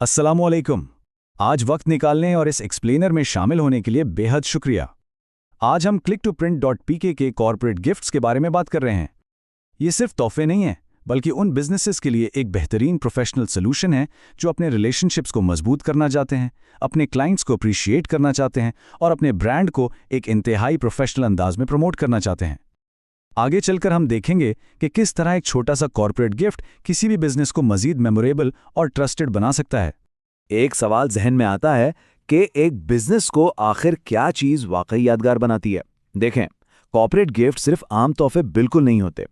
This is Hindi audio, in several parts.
अस्सलामुअलैकुम। आज वक्त निकालने और इस एक्सप्लेनर में शामिल होने के लिए बेहद शुक्रिया। आज हम click2print.pk के कॉर्पोरेट गिफ्ट्स के बारे में बात कर रहे हैं। ये सिर्फ तोहफे नहीं हैं, बल्कि उन बिजनेसेस के लिए एक बेहतरीन प्रोफेशनल सोल्यूशन है जो अपने रिलेशनशिप्स को मजबूत करना चाहते हैं, अपने क्लाइंट्स को अप्रिशिएट करना चाहते हैं और अपने ब्रांड को एक इंतहाई प्रोफेशनल अंदाज में प्रमोट करना चाहते हैं। आगे चलकर हम देखेंगे कि किस तरह एक छोटा सा कॉर्पोरेट गिफ्ट किसी भी बिजनेस को मजीद मेमोरेबल और ट्रस्टेड बना सकता है। एक सवाल जहन में आता है कि एक बिजनेस को आखिर क्या चीज वाकई यादगार बनाती है। देखें, कॉर्पोरेट गिफ्ट सिर्फ आम तोहफे बिल्कुल नहीं होते।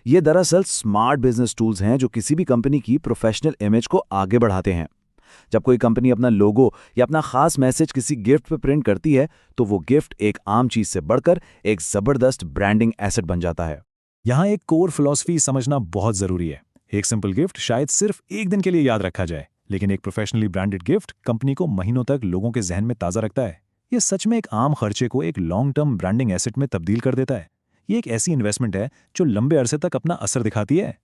ये दरअसल स्मार्ट बिजनेस टूल्स हैं जो किसी भी कंपनी की प्रोफेशनल इमेज को आगे बढ़ाते हैं। जब कोई कंपनी अपना लोगो या अपना खास मैसेज किसी गिफ्ट पर प्रिंट करती है तो वो गिफ्ट एक आम चीज से बढ़कर एक जबरदस्त ब्रांडिंग एसेट बन जाता है। यहाँ एक कोर फिलॉसफी समझना बहुत जरूरी है। एक सिंपल गिफ्ट शायद सिर्फ एक दिन के लिए याद रखा जाए, लेकिन एक प्रोफेशनली ब्रांडेड गिफ्ट कंपनी को महीनों तक लोगों के जहन में ताज़ा रखता है। ये सच में एक आम खर्चे को एक लॉन्ग टर्म ब्रांडिंग एसेट में तब्दील कर देता है। ये एक ऐसी इन्वेस्टमेंट है जो लंबे अरसे तक अपना असर दिखाती है।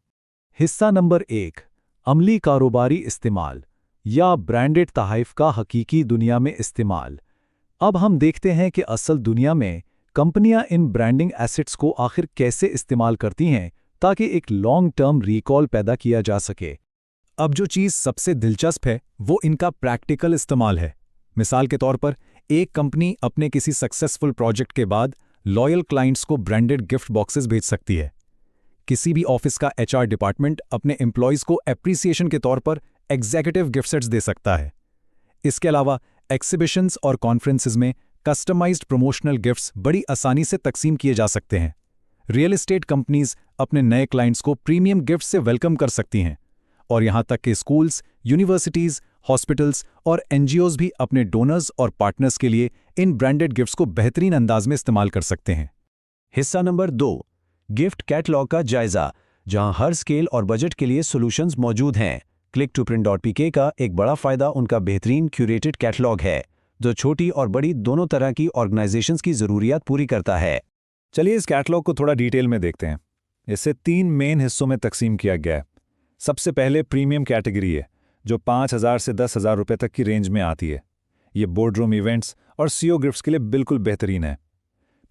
हिस्सा नंबर 1, अमली कारोबारी इस्तेमाल या ब्रांडेड तोहफ़े का हकीकी दुनिया में इस्तेमाल। अब हम देखते हैं कि असल दुनिया में कंपनियां इन ब्रांडिंग एसेट्स को आखिर कैसे इस्तेमाल करती हैं ताकि एक लॉन्ग टर्म रिकॉल पैदा किया जा सके। अब जो चीज़ सबसे दिलचस्प है वो इनका प्रैक्टिकल इस्तेमाल है। मिसाल के तौर पर एक कंपनी अपने किसी सक्सेसफुल प्रोजेक्ट के बाद लॉयल क्लाइंट्स को ब्रांडेड गिफ्ट बॉक्सेस भेज सकती है। किसी भी ऑफिस का एचआर डिपार्टमेंट अपने एम्प्लॉयज़ को एप्रिसिएशन के तौर पर एग्जीक्यूटिव गिफ्ट सेट्स दे सकता है। इसके अलावा एक्सिबिशंस और कॉन्फ्रेंसेस में कस्टमाइज्ड प्रमोशनल गिफ्ट्स बड़ी आसानी से तकसीम किए जा सकते हैं। रियल एस्टेट कंपनीज अपने नए क्लाइंट्स को प्रीमियम गिफ्ट से वेलकम कर सकती हैं, और यहाँ तक कि स्कूल्स, यूनिवर्सिटीज़, हॉस्पिटल्स और एनजीओज भी अपने डोनर्स और पार्टनर्स के लिए इन ब्रांडेड गिफ्ट्स को बेहतरीन अंदाज में इस्तेमाल कर सकते हैं। हिस्सा नंबर 2, गिफ्ट कैटलॉग का जायजा, जहां हर स्केल और बजट के लिए सॉल्यूशंस मौजूद हैं। click2print.pk का एक बड़ा फायदा उनका बेहतरीन क्यूरेटेड कैटलॉग है, जो छोटी और बड़ी दोनों तरह की ऑर्गेनाइजेशंस की ज़रूरियात पूरी करता है। चलिए इस कैटलॉग को थोड़ा डिटेल में देखते हैं। इसे 3 मेन हिस्सों में तकसीम किया गया है। सबसे पहले प्रीमियम कैटेगरी है, जो 5,000 से 10,000 रुपये तक की रेंज में आती है। ये बोर्डरूम इवेंट्स और सीओ गिफ्ट्स के लिए बिल्कुल बेहतरीन है।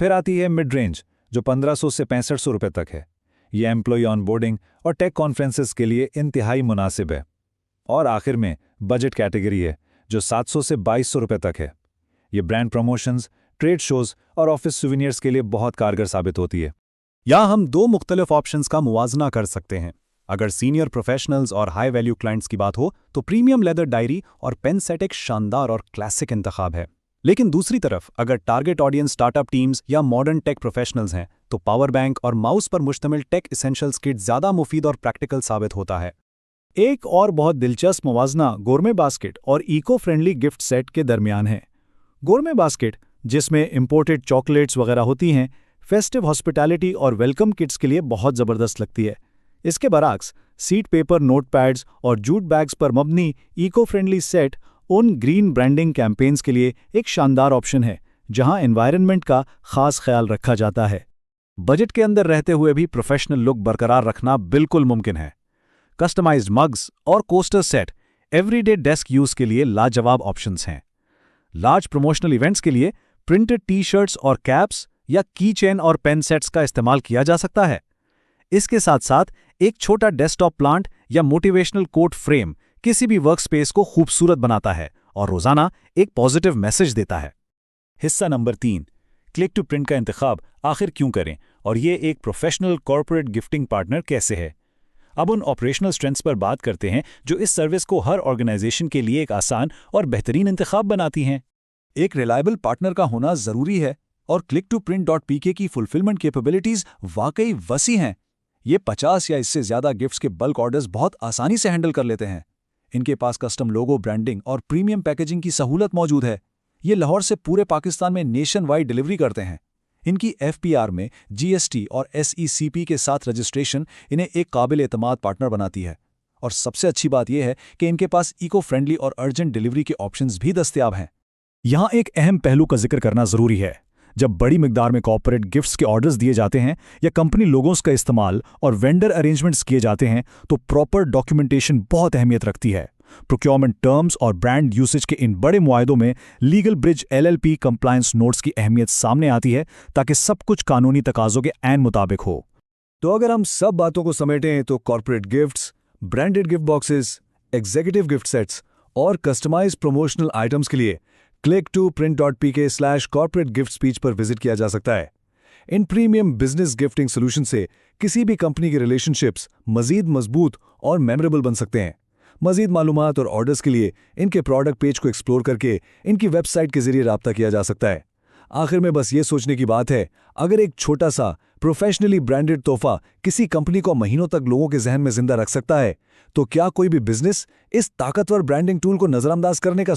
फिर आती है मिड रेंज, जो 1,500 से 6,500 रुपये तक है। ये एम्प्लॉय ऑनबोर्डिंग और टेक कॉन्फ्रेंसेस के लिए इंतहाई मुनासिब है। और आखिर में बजट कैटेगरी है, जो 700 से 2,200 रुपये तक है। ये ब्रांड प्रमोशंस, ट्रेड शोज और ऑफिस सुवेनियर्स के लिए बहुत कारगर साबित होती है। यहाँ हम 2 मुख्तलिफ ऑप्शंस का मुवाजना कर सकते हैं। अगर सीनियर प्रोफेशनल्स और हाई वैल्यू क्लाइंट्स की बात हो तो प्रीमियम लेदर डायरी और पेन सेट एक शानदार और क्लासिक इंतखाब है। लेकिन दूसरी तरफ अगर टारगेट ऑडियंस स्टार्टअप टीम्स या मॉडर्न टेक प्रोफेशनल्स हैं तो पावर बैंक और माउस पर मुश्तमिल टेक एसेंशियल्स किट ज़्यादा मुफीद और प्रैक्टिकल साबित होता है। एक और बहुत दिलचस्प मुवाजना गोरमे बास्केट और इको फ्रेंडली गिफ्ट सेट के दरमियान है। गोरमे बास्केट, जिसमें इंपोर्टेड चॉकलेट्स वगैरह होती हैं, फेस्टिव हॉस्पिटैलिटी और वेलकम किट्स के लिए बहुत ज़बरदस्त लगती है। इसके बरअक्स सीट पेपर, नोटपैड्स और जूट बैग्स पर मबनी इको फ्रेंडली सेट उन ग्रीन ब्रांडिंग कैंपेन्स के लिए एक शानदार ऑप्शन है, जहां एनवायरनमेंट का खास ख्याल रखा जाता है। बजट के अंदर रहते हुए भी प्रोफेशनल लुक बरकरार रखना बिल्कुल मुमकिन है। कस्टमाइज्ड मग्स और coaster set everyday desk use के लिए लाजवाब ऑप्शंस हैं। लार्ज प्रमोशनल इवेंट्स के लिए प्रिंटेड टी शर्ट्स और कैप्स या की चेन और पेन सेट्स का इस्तेमाल किया जा सकता है। इसके साथ साथ एक छोटा डेस्कटॉप प्लांट या मोटिवेशनल कोट फ्रेम किसी भी वर्कस्पेस को खूबसूरत बनाता है और रोजाना एक पॉजिटिव मैसेज देता है। हिस्सा नंबर 3, click2print का इंतखाब आखिर क्यों करें और ये एक प्रोफेशनल कॉर्पोरेट गिफ्टिंग पार्टनर कैसे है। अब उन ऑपरेशनल स्ट्रेंथ्स पर बात करते हैं जो इस सर्विस को हर ऑर्गेनाइजेशन के लिए एक आसान और बेहतरीन इंतखाब बनाती हैं। एक रिलायबल पार्टनर का होना ज़रूरी है और click2print.pk की फुलफिलमेंट कैपेबिलिटीज़ वाकई वसी हैं। ये 50 या इससे ज़्यादा गिफ्ट्स के बल्क ऑर्डर्स बहुत आसानी से हैंडल कर लेते हैं। इनके पास कस्टम लोगो ब्रांडिंग और प्रीमियम पैकेजिंग की सहूलत मौजूद है। ये लाहौर से पूरे पाकिस्तान में नेशन वाइड डिलीवरी करते हैं। इनकी एफपीआर में जीएसटी और एसईसीपी के साथ रजिस्ट्रेशन इन्हें एक काबिल एतमाद पार्टनर बनाती है। और सबसे अच्छी बात यह है कि इनके पास इको फ्रेंडली और अर्जेंट डिलीवरी के ऑप्शंस भी दस्तयाब हैं। यहाँ एक अहम पहलू का जिक्र करना ज़रूरी है। जब बड़ी मिकदार में कॉर्पोरेट गिफ्ट्स के ऑर्डर्स दिए जाते हैं या कंपनी लोगोस का इस्तेमाल और वेंडर अरेंजमेंट्स किए जाते हैं तो प्रॉपर डॉक्यूमेंटेशन बहुत अहमियत रखती है। प्रोक्योरमेंट टर्म्स और ब्रांड यूसेज के इन बड़े मुआहदों में legal bridge LLP compliance notes की अहमियत सामने आती है ताकि सब कुछ कानूनी तकाजों के ऐन मुताबिक हो। तो अगर हम सब बातों को समेटें तो corporate gifts, branded gift boxes, executive gift sets और कस्टमाइज प्रमोशनल आइटम्स के लिए click2print.pk/corporate gift speech पर विजिट किया जा सकता है। इन प्रीमियम बिजनेस गिफ्टिंग सोल्यूशन से किसी भी कंपनी के रिलेशनशिप्स मजीद मजबूत और मेमोरेबल बन सकते हैं। मजीद मालूमात और ऑर्डर्स के लिए इनके प्रोडक्ट पेज को एक्सप्लोर करके इनकी वेबसाइट के जरिए राब्ता किया जा सकता है। आखिर में बस ये सोचने की बात है, अगर एक छोटा सा प्रोफेशनली ब्रांडेड तोहफा किसी कंपनी को महीनों तक लोगों के जहन में जिंदा रख सकता है, तो क्या कोई भी बिजनेस इस ताकतवर ब्रांडिंग टूल को नजरअंदाज करने का